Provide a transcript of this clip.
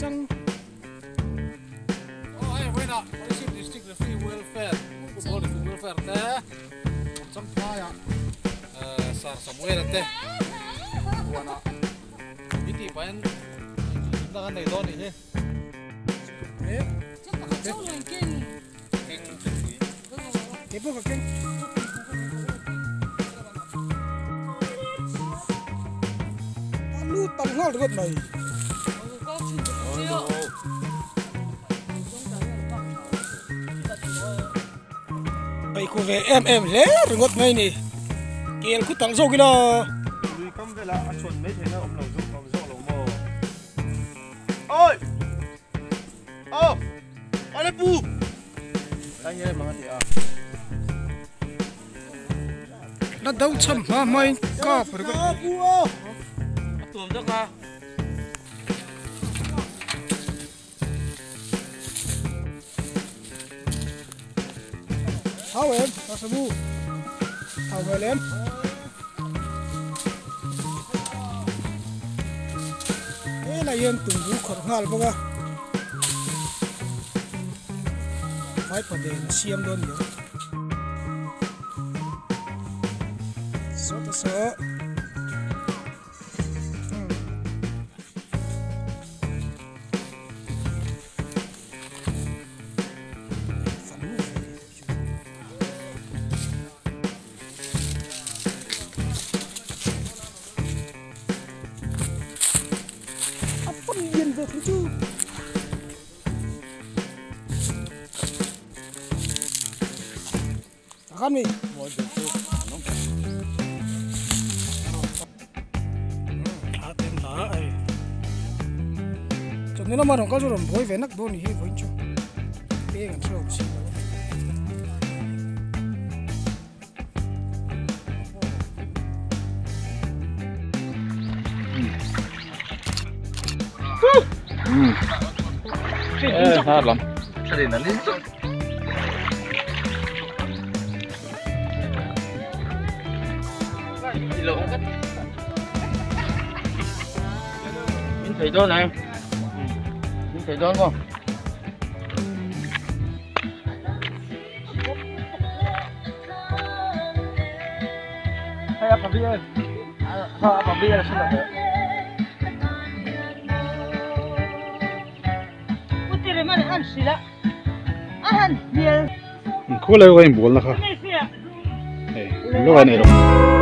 chăng ai vậy nè Policy District Free Welfare Football Free Welfare te chăm phai à sar Samuel te buana biti paen chúng ta ăn này thôi nhỉ cái bữa cái lu tầm ngon được này bây cô về em lẽ rồi ngất ngay nè kia cứ tăng dâu cái đó lui cắm về là chuẩn mấy thế nào ông đầu giúp ông dâu mồ ôi ô ở đây pu anh nhớ mà thì à nó đâu chăm mà mày cọp rồi à pu ô tuồng ra ca tháo em tháo sơ bu tháo về lên thế là em từng vũ khẩn hal bông à phải phần đề là xiêm đơn nữa sợ ta sợ điên về chứ khăn mi thả tên thả ấy cho nên nó mà không có rồi bối về nắc bối này với chú bé gần sâu xí hát lắm sao để nó liên tục đi lâu không cất nhìn thấy đó này nhìn thấy đó không hay apa bia apa bia là sao được ăn xí lạ ăn nhiều cô lấy cái bồn là không? Này, lúc này rồi.